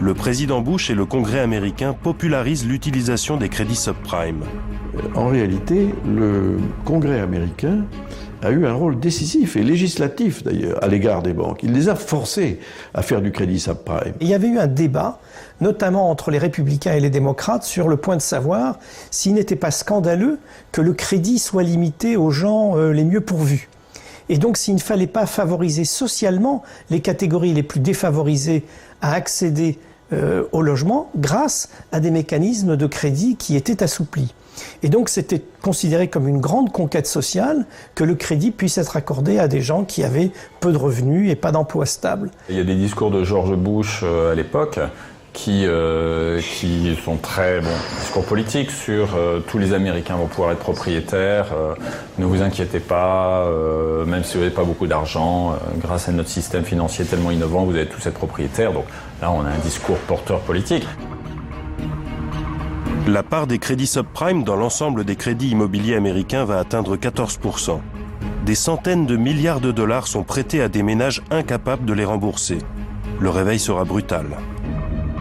[SPEAKER 3] le président Bush et le Congrès américain popularisent l'utilisation des crédits subprime.
[SPEAKER 14] En réalité, le Congrès américain a eu un rôle décisif et législatif d'ailleurs à l'égard des banques. Il les a forcés à faire du crédit subprime.
[SPEAKER 22] Il y avait eu un débat, notamment entre les républicains et les démocrates, sur le point de savoir s'il n'était pas scandaleux que le crédit soit limité aux gens les mieux pourvus. Et donc s'il ne fallait pas favoriser socialement les catégories les plus défavorisées à accéder au logement grâce à des mécanismes de crédit qui étaient assouplis. Et donc c'était considéré comme une grande conquête sociale que le crédit puisse être accordé à des gens qui avaient peu de revenus et pas d'emploi stable.
[SPEAKER 21] Il y a des discours de George Bush à l'époque qui sont très bons discours politiques sur tous les Américains vont pouvoir être propriétaires, ne vous inquiétez pas, même si vous n'avez pas beaucoup d'argent, grâce à notre système financier tellement innovant, vous allez tous être propriétaires. Donc là, on a un discours porteur politique.
[SPEAKER 3] La part des crédits subprime dans l'ensemble des crédits immobiliers américains va atteindre 14%. Des centaines de milliards de dollars sont prêtés à des ménages incapables de les rembourser. Le réveil sera brutal.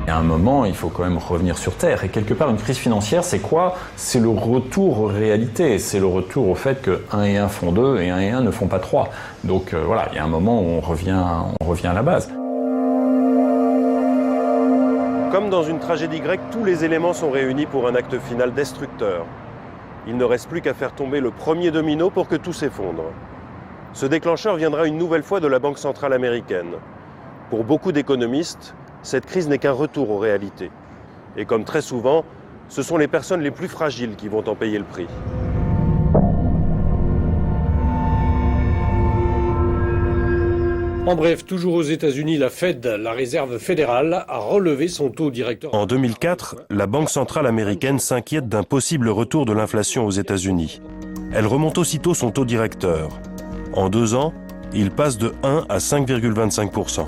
[SPEAKER 21] À un moment, il faut quand même revenir sur Terre. Et quelque part, une crise financière, c'est quoi? C'est le retour aux réalités. C'est le retour au fait que 1 et 1 font 2 et 1 et 1 ne font pas 3. Donc voilà, il y a un moment où on revient à la base.
[SPEAKER 11] Comme dans une tragédie grecque, tous les éléments sont réunis pour un acte final destructeur. Il ne reste plus qu'à faire tomber le premier domino pour que tout s'effondre. Ce déclencheur viendra une nouvelle fois de la Banque centrale américaine. Pour beaucoup d'économistes, cette crise n'est qu'un retour aux réalités. Et comme très souvent, ce sont les personnes les plus fragiles qui vont en payer le prix.
[SPEAKER 8] En bref, toujours aux États-Unis, la Fed, la Réserve fédérale, a relevé son taux directeur.
[SPEAKER 3] En 2004, la Banque centrale américaine s'inquiète d'un possible retour de l'inflation aux États-Unis. Elle remonte aussitôt son taux directeur. En 2 ans, il passe de 1 à 5,25%.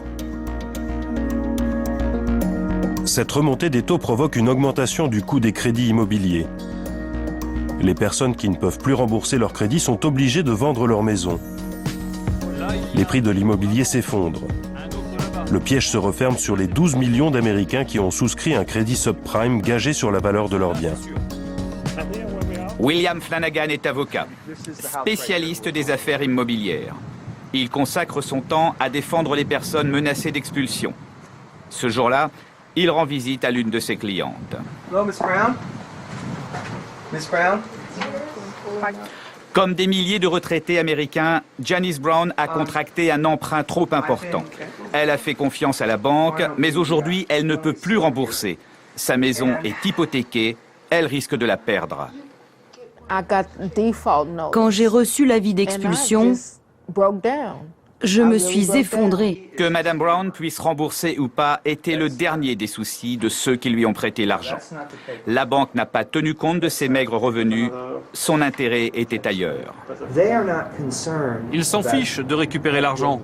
[SPEAKER 3] Cette remontée des taux provoque une augmentation du coût des crédits immobiliers. Les personnes qui ne peuvent plus rembourser leurs crédits sont obligées de vendre leur maison. Les prix de l'immobilier s'effondrent. Le piège se referme sur les 12 millions d'Américains qui ont souscrit un crédit subprime gagé sur la valeur de leurs biens.
[SPEAKER 9] William Flanagan est avocat, spécialiste des affaires immobilières. Il consacre son temps à défendre les personnes menacées d'expulsion. Ce jour-là, il rend visite à l'une de ses clientes.
[SPEAKER 23] Hello, Miss Brown? Miss Brown?
[SPEAKER 9] Comme des milliers de retraités américains, Janice Brown a contracté un emprunt trop important. Elle a fait confiance à la banque, mais aujourd'hui, elle ne peut plus rembourser. Sa maison est hypothéquée, elle risque de la perdre.
[SPEAKER 24] Quand j'ai reçu l'avis d'expulsion, je me suis effondrée.
[SPEAKER 9] Que Madame Brown puisse rembourser ou pas était le dernier des soucis de ceux qui lui ont prêté l'argent. La banque n'a pas tenu compte de ses maigres revenus, son intérêt était ailleurs.
[SPEAKER 25] Ils s'en fichent de récupérer l'argent.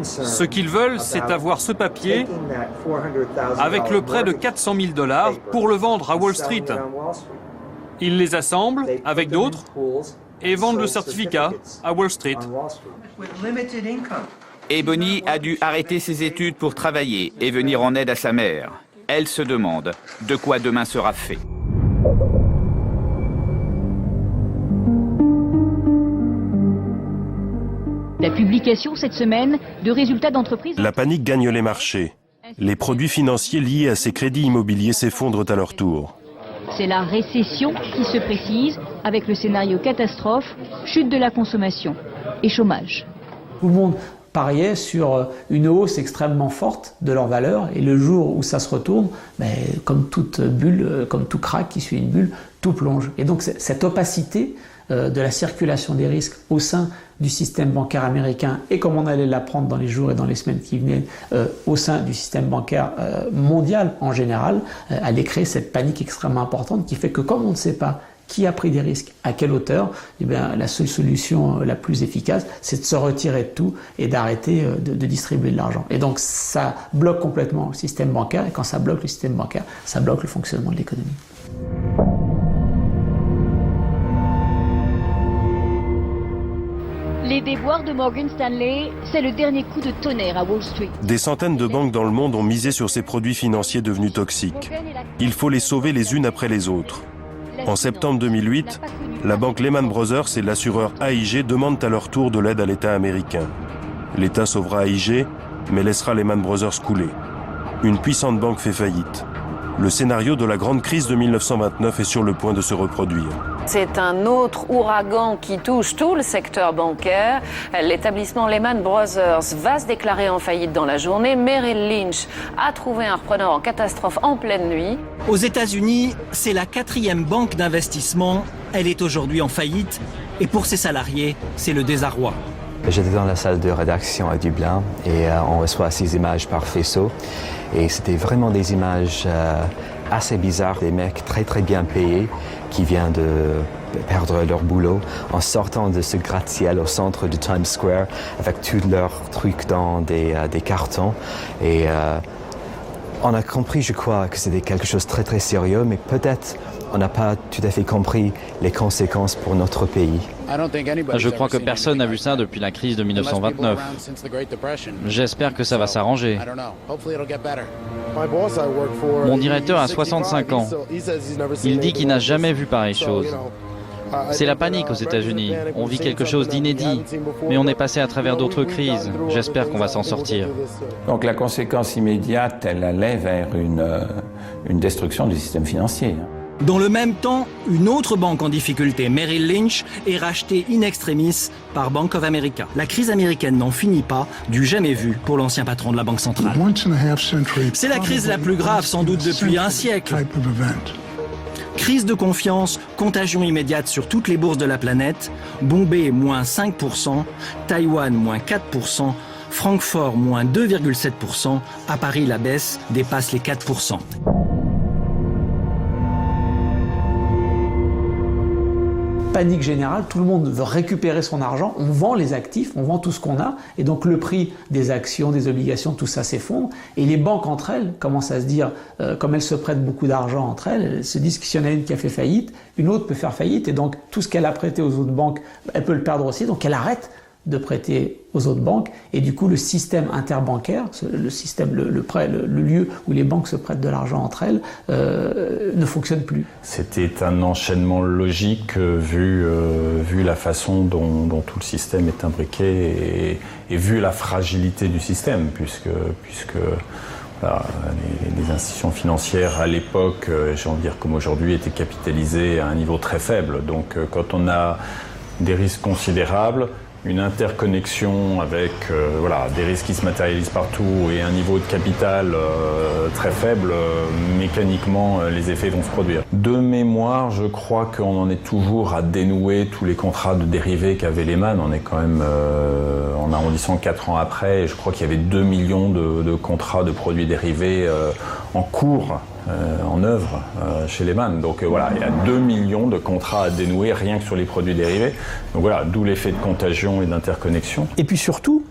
[SPEAKER 25] Ce qu'ils veulent, c'est avoir ce papier avec le prêt de 400 000 $ pour le vendre à Wall Street. Ils les assemblent avec d'autres et vendent le certificat à Wall Street.
[SPEAKER 9] Ebony a dû arrêter ses études pour travailler et venir en aide à sa mère. Elle se demande de quoi demain sera fait.
[SPEAKER 26] La publication cette semaine de résultats d'entreprises...
[SPEAKER 3] La panique gagne les marchés. Les produits financiers liés à ces crédits immobiliers s'effondrent à leur tour.
[SPEAKER 26] C'est la récession qui se précise avec le scénario catastrophe, chute de la consommation et chômage.
[SPEAKER 18] Tout le monde pariait sur une hausse extrêmement forte de leur valeur et le jour où ça se retourne, comme toute bulle, comme tout krach qui suit une bulle, tout plonge. Et donc cette opacité de la circulation des risques au sein du système bancaire américain et comme on allait l'apprendre dans les jours et dans les semaines qui venaient au sein du système bancaire mondial en général, allait créer cette panique extrêmement importante qui fait que comme on ne sait pas qui a pris des risques, à quelle hauteur, eh bien, la seule solution la plus efficace, c'est de se retirer de tout et d'arrêter de distribuer de l'argent. Et donc ça bloque complètement le système bancaire et quand ça bloque le système bancaire, ça bloque le fonctionnement de l'économie.
[SPEAKER 26] Les déboires de Morgan Stanley, c'est le dernier coup de tonnerre à Wall Street.
[SPEAKER 3] Des centaines de banques dans le monde ont misé sur ces produits financiers devenus toxiques. Il faut les sauver les unes après les autres. En septembre 2008, la banque Lehman Brothers et l'assureur AIG demandent à leur tour de l'aide à l'État américain. L'État sauvera AIG, mais laissera Lehman Brothers couler. Une puissante banque fait faillite. Le scénario de la grande crise de 1929 est sur le point de se reproduire.
[SPEAKER 27] C'est un autre ouragan qui touche tout le secteur bancaire. L'établissement Lehman Brothers va se déclarer en faillite dans la journée. Merrill Lynch a trouvé un repreneur en catastrophe en pleine nuit.
[SPEAKER 28] Aux États-Unis, c'est la 4e banque d'investissement. Elle est aujourd'hui en faillite et pour ses salariés, c'est le désarroi.
[SPEAKER 29] J'étais dans la salle de rédaction à Dublin et on reçoit ces images par faisceau. Et c'était vraiment des images assez bizarres, des mecs très très bien payés qui viennent de perdre leur boulot en sortant de ce gratte-ciel au centre de Times Square avec tous leurs trucs dans des cartons. Et on a compris, je crois, que c'était quelque chose de très très sérieux, mais peut-être on n'a pas tout à fait compris les conséquences pour notre pays.
[SPEAKER 10] Je crois que personne n'a vu ça depuis la crise de 1929. J'espère que ça va s'arranger. Mon directeur a 65 ans. Il dit qu'il n'a jamais vu pareille chose. C'est la panique aux États-Unis. On vit quelque chose d'inédit, mais on est passé à travers d'autres crises. J'espère qu'on va s'en sortir.
[SPEAKER 15] Donc la conséquence immédiate, elle allait vers une destruction du système financier.
[SPEAKER 28] Dans le même temps, une autre banque en difficulté, Merrill Lynch, est rachetée in extremis par Bank of America. La crise américaine n'en finit pas, du jamais vu pour l'ancien patron de la Banque centrale. C'est la crise la plus grave sans doute depuis un siècle. Crise de confiance, contagion immédiate sur toutes les bourses de la planète, Bombay moins 5%, Taïwan moins 4%, Francfort moins 2,7%, à Paris la baisse dépasse les 4%.
[SPEAKER 18] Panique générale, tout le monde veut récupérer son argent, on vend les actifs, on vend tout ce qu'on a, et donc le prix des actions, des obligations, tout ça s'effondre, et les banques entre elles commencent à se dire, comme elles se prêtent beaucoup d'argent entre elles, elles se disent que s'il y en a une qui a fait faillite, une autre peut faire faillite, et donc tout ce qu'elle a prêté aux autres banques, elle peut le perdre aussi, donc elle arrête de prêter aux autres banques, et du coup le système interbancaire, le système, le lieu où les banques se prêtent de l'argent entre elles, ne fonctionne plus.
[SPEAKER 21] C'était un enchaînement logique vu la façon dont tout le système est imbriqué et vu la fragilité du système, puisque voilà, les institutions financières à l'époque, j'ai envie de dire comme aujourd'hui, étaient capitalisées à un niveau très faible. Donc quand on a des risques considérables, une interconnexion avec des risques qui se matérialisent partout et un niveau de capital très faible, mécaniquement les effets vont se produire. De mémoire, je crois qu'on en est toujours à dénouer tous les contrats de dérivés qu'avait Lehman. On est quand même en arrondissant 4 ans après, et je crois qu'il y avait 2 millions de contrats de produits dérivés en cours, en œuvre chez Lehman. Donc voilà, il y a 2 millions de contrats à dénouer rien que sur les produits dérivés. Donc voilà, d'où l'effet de contagion et d'interconnexion.
[SPEAKER 22] Et puis surtout,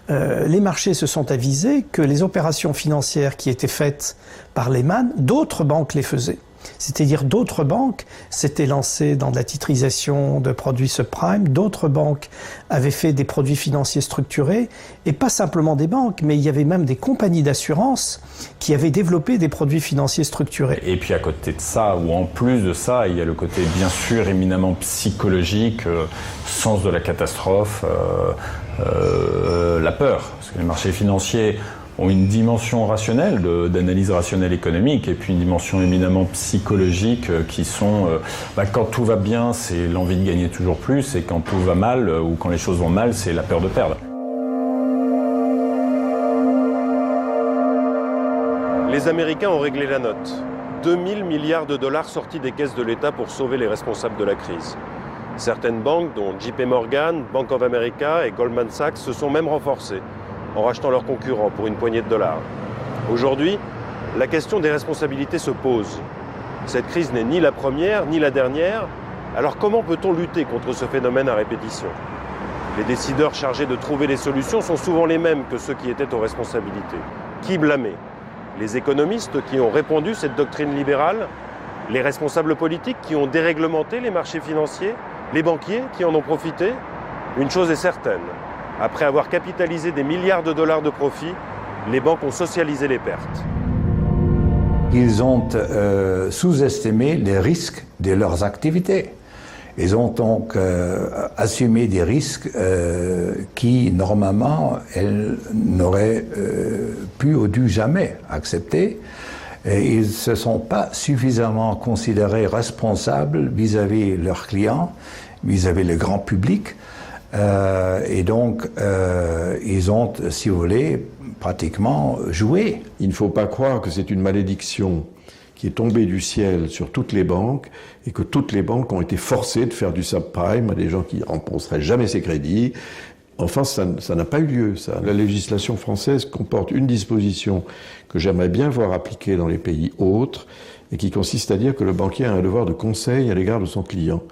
[SPEAKER 22] les marchés se sont avisés que les opérations financières qui étaient faites par Lehman, d'autres banques les faisaient. C'est-à-dire d'autres banques s'étaient lancées dans de la titrisation de produits subprime, d'autres banques avaient fait des produits financiers structurés, et pas simplement des banques, mais il y avait même des compagnies d'assurance qui avaient développé des produits financiers structurés.
[SPEAKER 21] Et puis à côté de ça, ou en plus de ça, il y a le côté bien sûr éminemment psychologique, sens de la catastrophe, la peur, parce que les marchés financiers ont une dimension rationnelle, d'analyse rationnelle économique, et puis une dimension éminemment psychologique qui sont, quand tout va bien, c'est l'envie de gagner toujours plus, et quand tout va mal, ou quand les choses vont mal, c'est la peur de perdre.
[SPEAKER 11] Les Américains ont réglé la note. 2000 milliards de dollars sortis des caisses de l'État pour sauver les responsables de la crise. Certaines banques, dont JP Morgan, Bank of America et Goldman Sachs, se sont même renforcées en rachetant leurs concurrents pour une poignée de dollars. Aujourd'hui, la question des responsabilités se pose. Cette crise n'est ni la première, ni la dernière. Alors comment peut-on lutter contre ce phénomène à répétition? Les décideurs chargés de trouver les solutions sont souvent les mêmes que ceux qui étaient aux responsabilités. Qui blâmer? Les économistes qui ont répandu cette doctrine libérale? Les responsables politiques qui ont déréglementé les marchés financiers? Les banquiers qui en ont profité? Une chose est certaine. Après avoir capitalisé des milliards de dollars de profits, les banques ont socialisé les pertes.
[SPEAKER 1] Ils ont sous-estimé les risques de leurs activités. Ils ont donc assumé des risques qui, normalement, elles n'auraient pu ou dû jamais accepter. Et ils ne se sont pas suffisamment considérés responsables vis-à-vis leurs clients, vis-à-vis le grand public. Et donc, ils ont, si vous voulez, pratiquement joué.
[SPEAKER 14] Il ne faut pas croire que c'est une malédiction qui est tombée du ciel sur toutes les banques et que toutes les banques ont été forcées de faire du subprime à des gens qui ne rembourseraient jamais ces crédits. Enfin, ça n'a pas eu lieu, ça. La législation française comporte une disposition que j'aimerais bien voir appliquée dans les pays autres et qui consiste à dire que le banquier a un devoir de conseil à l'égard de son client.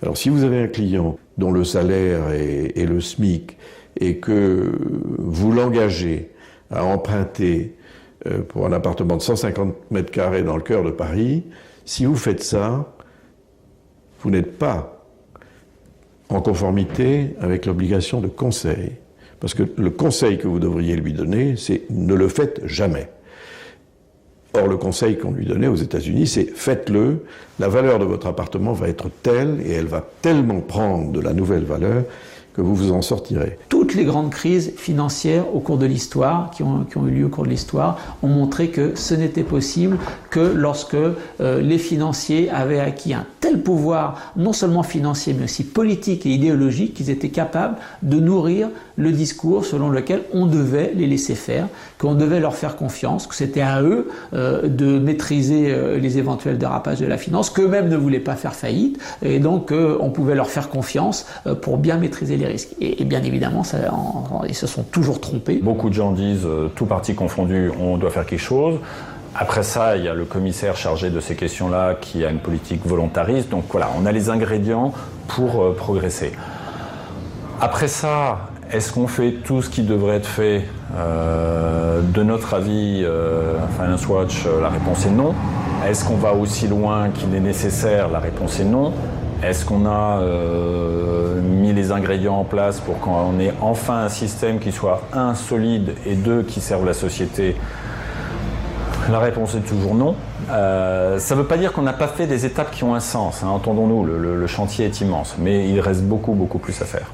[SPEAKER 14] Alors, si vous avez un client dont le salaire est le SMIC et que vous l'engagez à emprunter pour un appartement de 150 mètres carrés dans le cœur de Paris, si vous faites ça, vous n'êtes pas en conformité avec l'obligation de conseil. Parce que le conseil que vous devriez lui donner, c'est ne le faites jamais. Or, le conseil qu'on lui donnait aux États-Unis, c'est faites-le, la valeur de votre appartement va être telle et elle va tellement prendre de la nouvelle valeur que vous vous en sortirez.
[SPEAKER 18] Toutes les grandes crises financières au cours de l'histoire, qui ont eu lieu au cours de l'histoire, ont montré que ce n'était possible que lorsque les financiers avaient acquis un tel pouvoir, non seulement financier, mais aussi politique et idéologique, qu'ils étaient capables de nourrir le discours selon lequel on devait les laisser faire, qu'on devait leur faire confiance, que c'était à eux de maîtriser les éventuels dérapages de la finance, qu'eux-mêmes ne voulaient pas faire faillite, et donc on pouvait leur faire confiance pour bien maîtriser les risques. Et bien évidemment, ils se sont toujours trompés.
[SPEAKER 21] Beaucoup de gens disent, tout parti confondu, on doit faire quelque chose. Après ça, il y a le commissaire chargé de ces questions-là qui a une politique volontariste. Donc voilà, on a les ingrédients pour progresser. Après ça, est-ce qu'on fait tout ce qui devrait être fait? De notre avis, Finance Watch, la réponse est non. Est-ce qu'on va aussi loin qu'il est nécessaire? La réponse est non. Est-ce qu'on a mis les ingrédients en place pour qu'on ait enfin un système qui soit, un, solide, et deux, qui serve la société? La réponse est toujours non. Ça ne veut pas dire qu'on n'a pas fait des étapes qui ont un sens, hein, entendons-nous, le chantier est immense, mais il reste beaucoup, beaucoup plus à faire.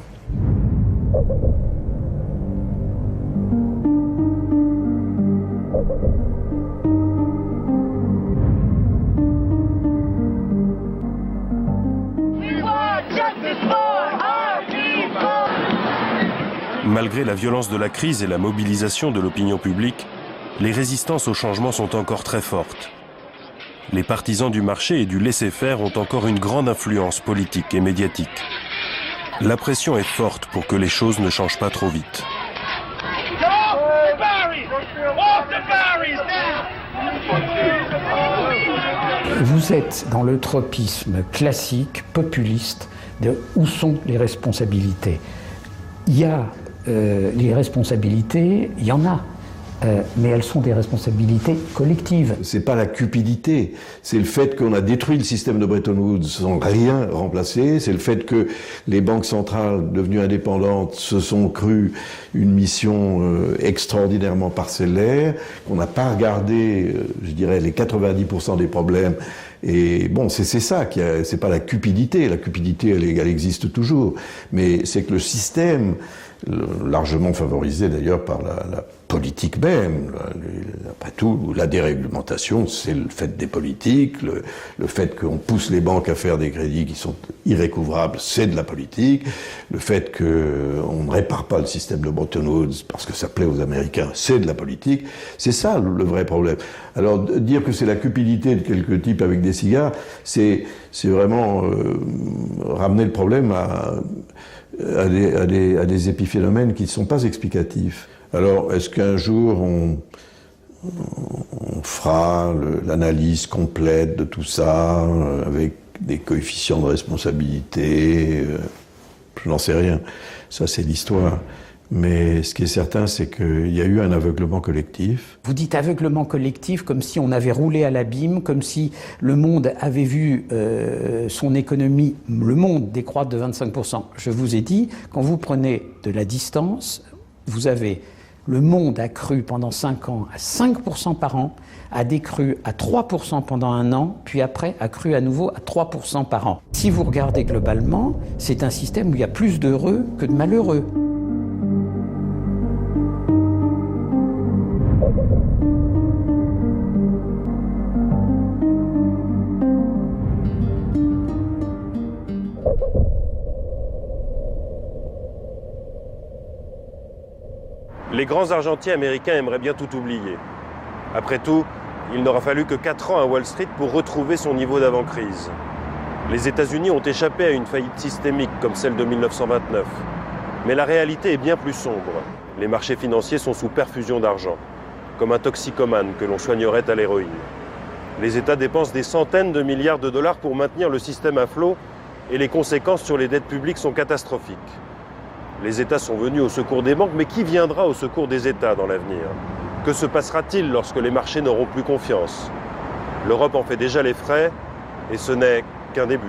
[SPEAKER 3] Malgré la violence de la crise et la mobilisation de l'opinion publique, les résistances au changement sont encore très fortes. Les partisans du marché et du laisser-faire ont encore une grande influence politique et médiatique. La pression est forte pour que les choses ne changent pas trop vite.
[SPEAKER 2] Vous êtes dans le tropisme classique, populiste, de où sont les responsabilités. Il y a les responsabilités, il y en a. Mais elles sont des responsabilités collectives.
[SPEAKER 14] C'est pas la cupidité, c'est le fait qu'on a détruit le système de Bretton Woods sans rien remplacer, c'est le fait que les banques centrales devenues indépendantes se sont crues une mission extraordinairement parcellaire, qu'on n'a pas regardé, je dirais, les 90% des problèmes. Et bon, c'est ça, c'est pas la cupidité elle existe toujours, mais c'est que le système, largement favorisé d'ailleurs par la politique même, après tout, la déréglementation, c'est le fait des politiques, le fait qu'on pousse les banques à faire des crédits qui sont irrécouvrables, c'est de la politique, le fait qu'on ne répare pas le système de Bretton Woods parce que ça plaît aux Américains, c'est de la politique, c'est ça le vrai problème. Alors dire que c'est la cupidité de quelques types avec des cigares, c'est vraiment ramener le problème à des épiphénomènes qui ne sont pas explicatifs. Alors, est-ce qu'un jour on fera l'analyse complète de tout ça, avec des coefficients de responsabilité? Je n'en sais rien. Ça, c'est l'histoire. Mais ce qui est certain, c'est qu'il y a eu un aveuglement collectif.
[SPEAKER 2] Vous dites aveuglement collectif comme si on avait roulé à l'abîme, comme si le monde avait vu son économie, le monde décroître de 25%. Je vous ai dit, quand vous prenez de la distance, vous avez le monde a cru pendant 5 ans à 5% par an, a décru à 3% pendant un an, puis après a cru à nouveau à 3% par an. Si vous regardez globalement, c'est un système où il y a plus d'heureux que de malheureux.
[SPEAKER 11] Les grands argentiers américains aimeraient bien tout oublier. Après tout, il n'aura fallu que 4 ans à Wall Street pour retrouver son niveau d'avant-crise. Les États-Unis ont échappé à une faillite systémique comme celle de 1929. Mais la réalité est bien plus sombre. Les marchés financiers sont sous perfusion d'argent, comme un toxicomane que l'on soignerait à l'héroïne. Les États dépensent des centaines de milliards de dollars pour maintenir le système à flot et les conséquences sur les dettes publiques sont catastrophiques. Les États sont venus au secours des banques, mais qui viendra au secours des États dans l'avenir? Que se passera-t-il lorsque les marchés n'auront plus confiance? L'Europe en fait déjà les frais, et ce n'est qu'un début.